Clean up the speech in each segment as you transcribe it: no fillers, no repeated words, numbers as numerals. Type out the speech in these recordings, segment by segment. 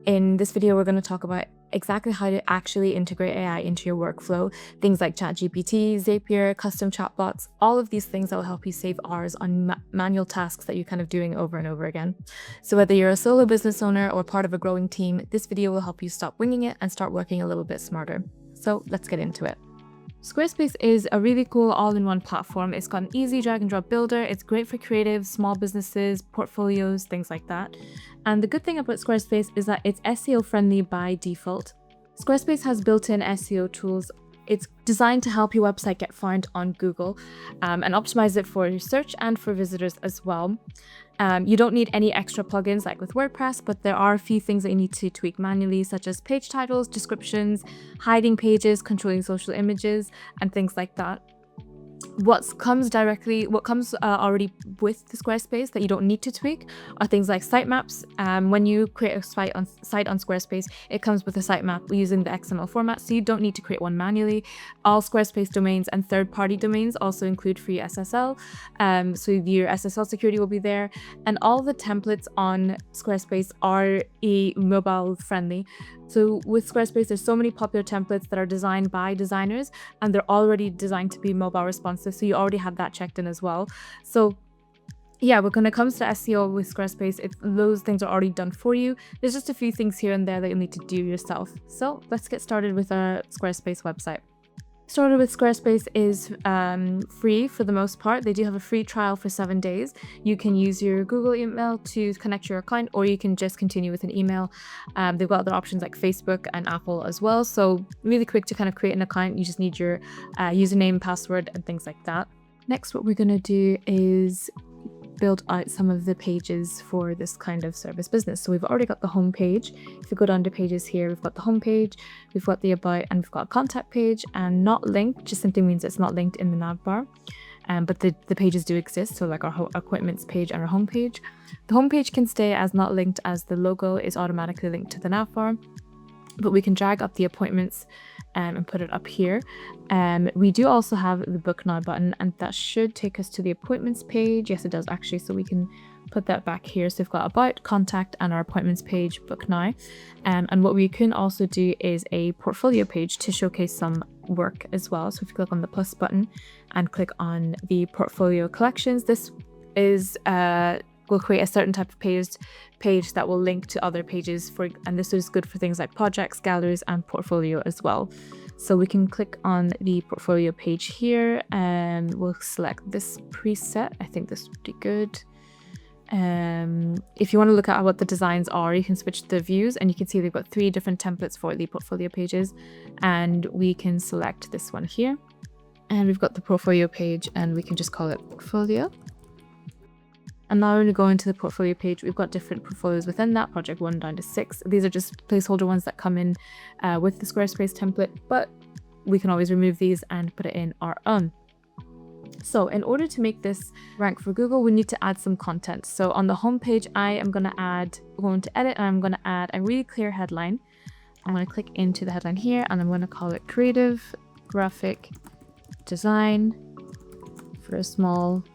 In this video, we're going to talk about exactly how to actually integrate AI into your workflow. Things like ChatGPT, Zapier, custom chatbots, all of these things that will help you save hours on manual tasks that you're kind of doing over and over again. So whether you're a solo business owner or part of a growing team, this video will help you stop winging it and start working a little bit smarter. So let's get into it. Squarespace is a really cool all-in-one platform. It's got an easy drag and drop builder. It's great for creatives, small businesses, portfolios, things like that. And the good thing about Squarespace is that it's SEO friendly by default. Squarespace has built-in SEO tools. It's designed to help your website get found on Google and optimize it for your search and for visitors as well. You don't need any extra plugins like with WordPress, but there are a few things that you need to tweak manually, such as page titles, descriptions, hiding pages, controlling social images, and things like that. What comes already with the Squarespace that you don't need to tweak are things like sitemaps. When you create a site on Squarespace, it comes with a sitemap using the XML format, so you don't need to create one manually. All Squarespace domains and third-party domains also include free SSL, so your SSL security will be there. And all the templates on Squarespace are mobile friendly. So with Squarespace, there's so many popular templates that are designed by designers, and they're already designed to be mobile responsive. So you already have that checked in as well. So yeah, but when it comes to SEO with Squarespace, those things are already done for you. There's just a few things here and there that you'll need to do yourself. So let's get started with a Squarespace website. Started with Squarespace is free for the most part. They do have a free trial for 7 days. You can use your Google email to connect your account, or you can just continue with an email. They've got other options like Facebook and Apple as well. So really quick to kind of create an account. You just need your username, password, and things like that. Next, what we're going to do is build out some of the pages for this kind of service business. So we've already got the home page. If you go down to pages here, we've got the home page, we've got the about, and we've got a contact page. And not linked just simply means it's not linked in the nav bar. But the pages do exist, so like our appointments page and our home page. The home page can stay as not linked, as the logo is automatically linked to the nav bar. But we can drag up the appointments and put it up here. We do also have the book now button, and that should take us to the appointments page. Yes, it does actually. So we can put that back here. So we've got about, contact, and our appointments page, book now. And what we can also do is a portfolio page to showcase some work as well. So if you click on the plus button and click on the portfolio collections, this is will create a certain type of page that will link to other pages and this is good for things like projects, galleries, and portfolio as well. So we can click on the portfolio page here and we'll select this preset. I think this would be good. If you want to look at what the designs are, you can switch the views, and you can see they've got 3 different templates for the portfolio pages, and we can select this one here, and we've got the portfolio page, and we can just call it portfolio. And now when we go into the portfolio page, we've got different portfolios within that, project 1 down to 6. These are just placeholder ones that come in with the Squarespace template, but we can always remove these and put it in our own. So in order to make this rank for Google, we need to add some content. So on the home page, I am going to edit, and I'm going to add a really clear headline. I'm going to click into the headline here, and I'm going to call it Creative Graphic Design for Small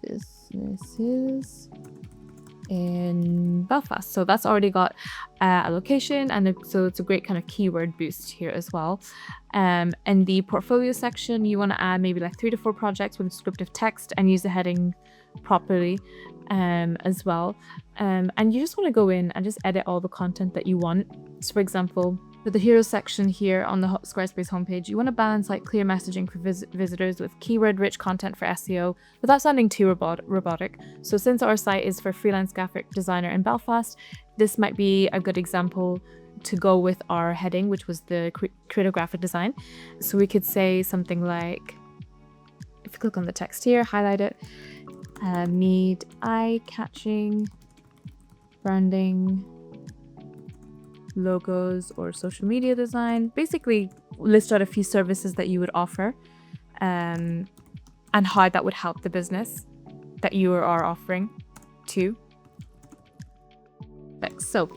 Businesses in Belfast. So that's already got a location, and so it's a great kind of keyword boost here as well. In the portfolio section, you want to add maybe like 3 to 4 projects with descriptive text and use the heading properly as well. And you just want to go in and just edit all the content that you want. So for example, for the hero section here on the Squarespace homepage, you want to balance like clear messaging for visitors with keyword-rich content for SEO without sounding too robotic. So since our site is for freelance graphic designer in Belfast, this might be a good example to go with our heading, which was the creative graphic design. So we could say something like, if you click on the text here, highlight it, need eye-catching branding, logos, or social media design. Basically list out a few services that you would offer and how that would help the business that you are offering to. So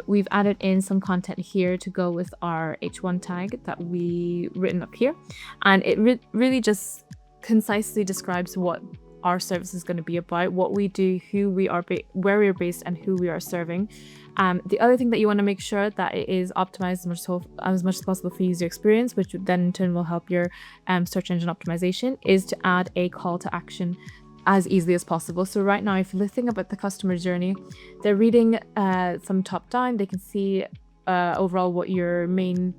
we've added in some content here to go with our H1 tag that we written up here, and it really just concisely describes what our service is going to be about, what we do, who we are, where we are based, and who we are serving. The other thing that you want to make sure that it is optimized as much as possible for user experience, which then in turn will help your search engine optimization, is to add a call to action as easily as possible. So right now, if you think about the customer journey, they're reading some top down, they can see overall what your main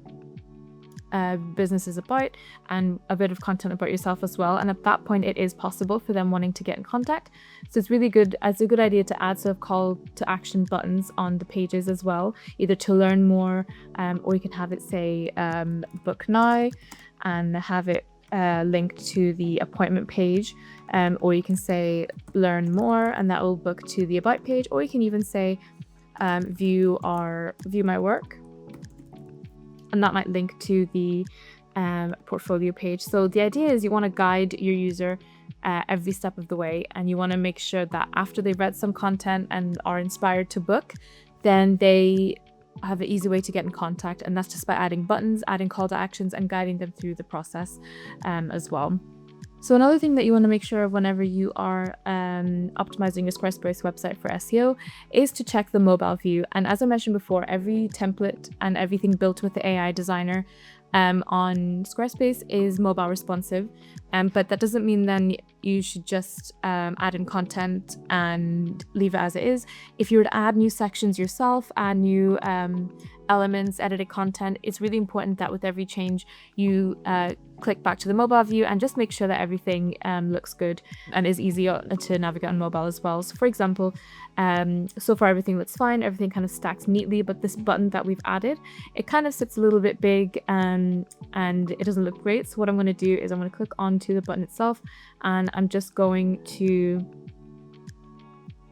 business is about and a bit of content about yourself as well. And at that point, it is possible for them wanting to get in contact. So it's really good. It's a good idea to add sort of call to action buttons on the pages as well, either to learn more, or you can have it say book now and have it linked to the appointment page, or you can say learn more and that will book to the about page, or you can even say view my work, and that might link to the portfolio page. So the idea is you want to guide your user every step of the way, and you want to make sure that after they've read some content and are inspired to book, then they have an easy way to get in contact, and that's just by adding buttons, adding call to actions, and guiding them through the process as well. So another thing that you want to make sure of whenever you are optimizing your Squarespace website for SEO is to check the mobile view. And as I mentioned before, every template and everything built with the AI designer on Squarespace is mobile responsive, but that doesn't mean then you should just add in content and leave it as it is. If you were to add new sections yourself, add new elements, edited content, it's really important that with every change you click back to the mobile view and just make sure that everything looks good and is easy to navigate on mobile as well. So for example, so far everything looks fine, everything kind of stacks neatly, but this button that we've added, it kind of sits a little bit big and it doesn't look great. So what I'm going to do is I'm going to click onto the button itself, and I'm just going to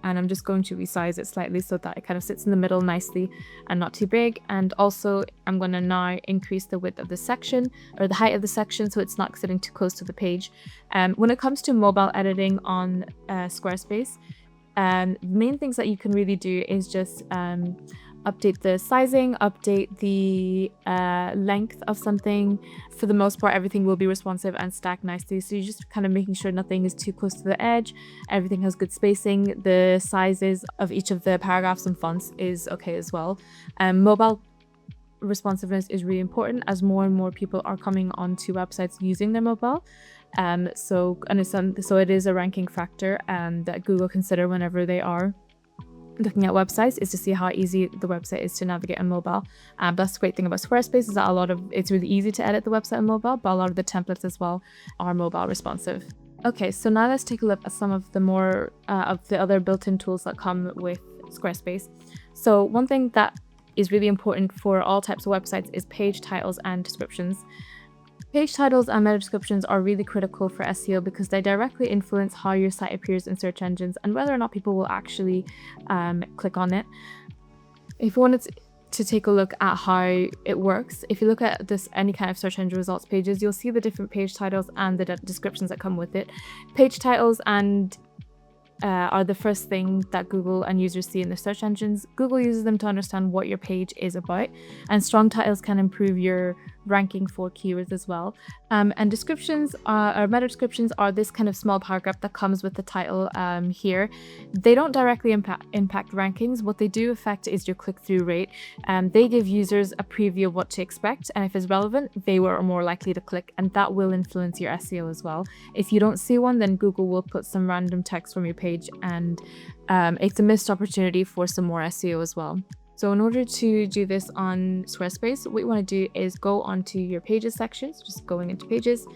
resize it slightly so that it kind of sits in the middle nicely and not too big. And also I'm going to now increase the width of the section, or the height of the section, so it's not sitting too close to the page. When it comes to mobile editing on Squarespace, main things that you can really do is just update the sizing, update the length of something. For the most part, everything will be responsive and stacked nicely. So you're just kind of making sure nothing is too close to the edge. Everything has good spacing. The sizes of each of the paragraphs and fonts is okay as well. Mobile responsiveness is really important as more and more people are coming onto websites using their mobile. So it is a ranking factor that Google consider whenever they are looking at websites, is to see how easy the website is to navigate on mobile. That's the great thing about Squarespace, is that it's really easy to edit the website on mobile, but a lot of the templates as well are mobile responsive. Okay, so now let's take a look at some of the more of the other built-in tools that come with Squarespace. So one thing that is really important for all types of websites is page titles and descriptions. Page titles and meta descriptions are really critical for SEO because they directly influence how your site appears in search engines and whether or not people will actually click on it. If you wanted to take a look at how it works, if you look at any kind of search engine results pages, you'll see the different page titles and the descriptions that come with it. Page titles are the first thing that Google and users see in their search engines. Google uses them to understand what your page is about, and strong titles can improve your ranking for keywords as well. And descriptions or meta descriptions are this kind of small paragraph that comes with the title here. They don't directly impact rankings. What they do affect is your click-through rate. They give users a preview of what to expect, and if it's relevant, they are more likely to click, and that will influence your SEO as well. If you don't see one, then Google will put some random text from your page, and it's a missed opportunity for some more SEO as well. So in order to do this on Squarespace, what you want to do is go onto your pages section, so just going into pages,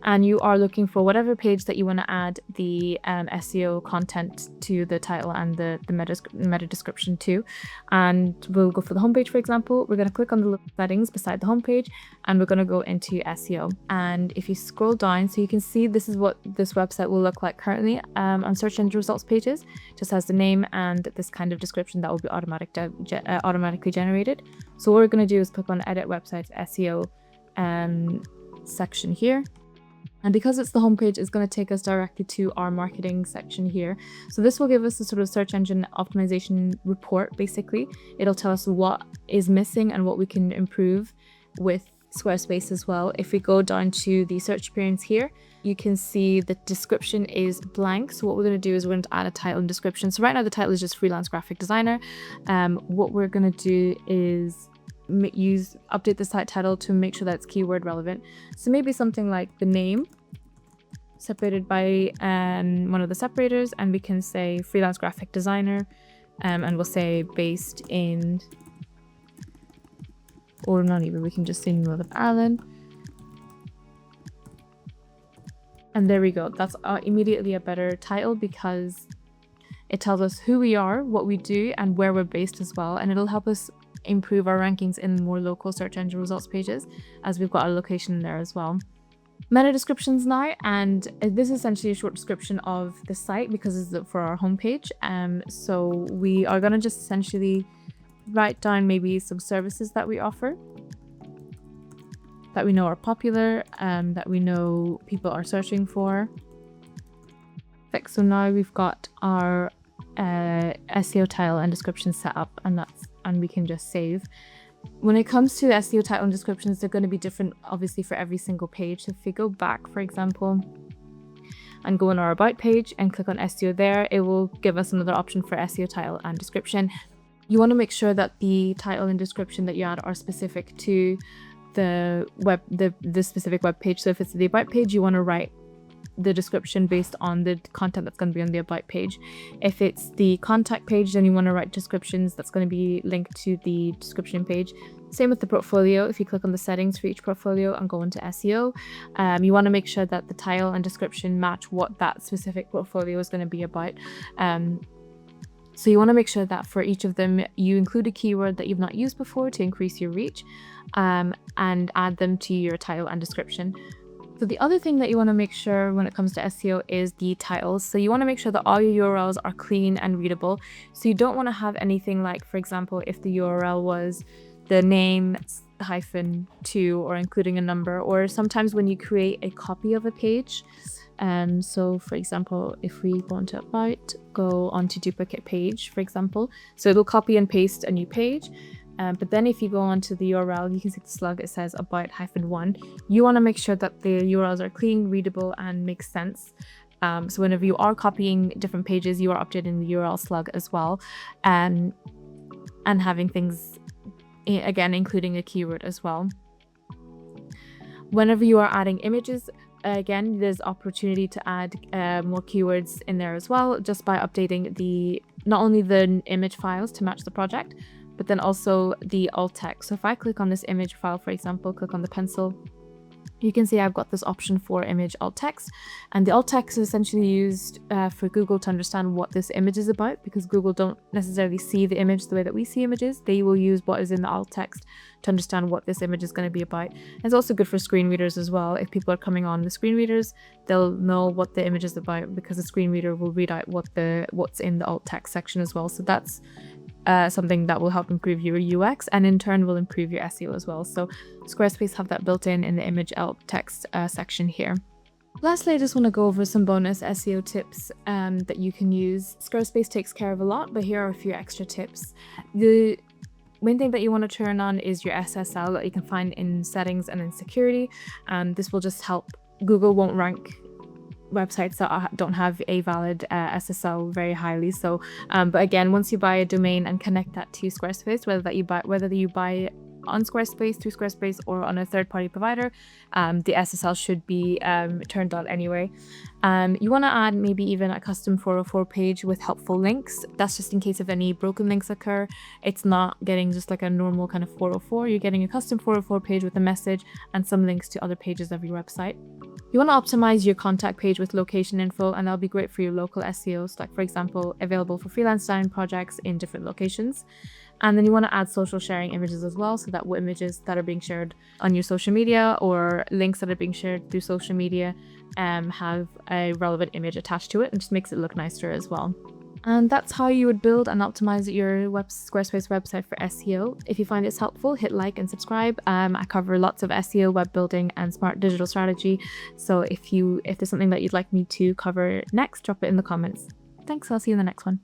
and you are looking for whatever page that you want to add the SEO content to, the title and the meta description to. And we'll go for the homepage, for example. We're going to click on the little settings beside the homepage, and we're going to go into SEO. And if you scroll down, so you can see this is what this website will look like currently on search engine results pages. Just has the name and this kind of description that will be automatically generated. So what we're going to do is click on Edit Websites SEO section here. And because it's the homepage, it's going to take us directly to our marketing section here. So this will give us a sort of search engine optimization report, basically. It'll tell us what is missing and what we can improve with Squarespace as well. If we go down to the search appearance here, you can see the description is blank. So what we're going to do is we're going to add a title and description. So right now the title is just freelance graphic designer. What we're going to do is update the site title to make sure that it's keyword relevant. So maybe something like the name separated by one of the separators, and we can say freelance graphic designer, and we'll say based in, or not even, we can just say Northern Ireland. And there we go. That's immediately a better title because it tells us who we are, what we do, and where we're based as well. And it'll help us improve our rankings in more local search engine results pages, as we've got our location there as well. Meta descriptions now, and this is essentially a short description of the site because it's for our homepage. So we are going to just essentially write down maybe some services that we offer, that we know are popular, that we know people are searching for. So now we've got our SEO title and description set up, and we can just save. When it comes to SEO title and descriptions, they're going to be different obviously for every single page. So if we go back, for example, and go on our about page and click on SEO there, it will give us another option for SEO title and description. You want to make sure that the title and description that you add are specific to the specific web page. So if it's the about page, you want to write the description based on the content that's going to be on the about page. If it's the contact page, then you want to write descriptions that's going to be linked to the description page. Same with the portfolio. If you click on the settings for each portfolio and go into SEO, you want to make sure that the title and description match what that specific portfolio is going to be about. So you want to make sure that for each of them, you include a keyword that you've not used before to increase your reach, and add them to your title and description. So the other thing that you want to make sure when it comes to SEO is the titles. So you want to make sure that all your URLs are clean and readable. So you don't want to have anything like, for example, if the URL was the name -2 or including a number, or sometimes when you create a copy of a page. So for example, if we go into about, go onto duplicate page, for example, so it'll copy and paste a new page. But then if you go onto the URL, you can see the slug, it says about -1. You want to make sure that the URLs are clean, readable, and make sense. So whenever you are copying different pages, you are updating the URL slug as well, and having things, again, including a keyword as well. Whenever you are adding images, again, there's opportunity to add more keywords in there as well, just by updating not only the image files to match the project, but then also the alt text. So if I click on this image file, for example, click on the pencil, you can see I've got this option for image alt text, and the alt text is essentially used for Google to understand what this image is about, because Google don't necessarily see the image the way that we see images. They will use what is in the alt text to understand what this image is going to be about. It's also good for screen readers as well. If people are coming on the screen readers, they'll know what the image is about, because the screen reader will read out what's in the alt text section as well. So that's something that will help improve your UX, and in turn will improve your SEO as well. So Squarespace have that built in the image alt text section here. Lastly, I just want to go over some bonus SEO tips that you can use. Squarespace takes care of a lot, but here are a few extra tips. The main thing that you want to turn on is your SSL that you can find in settings and in security, and this will just help. Google won't rank websites that don't have a valid SSL very highly. So but again, once you buy a domain and connect that to Squarespace, whether you buy on Squarespace, through Squarespace, or on a third-party provider, the SSL should be turned on anyway. You want to add maybe even a custom 404 page with helpful links. That's just in case if any broken links occur. It's not getting just like a normal kind of 404. You're getting a custom 404 page with a message and some links to other pages of your website. You want to optimize your contact page with location info, and that'll be great for your local SEOs, like for example, available for freelance design projects in different locations. And then you want to add social sharing images as well, so that images that are being shared on your social media or links that are being shared through social media have a relevant image attached to it, and just makes it look nicer as well. And that's how you would build and optimize your Squarespace website for SEO. If you find this helpful, hit like and subscribe. I cover lots of SEO, web building, and smart digital strategy. So if there's something that you'd like me to cover next, drop it in the comments. Thanks, I'll see you in the next one.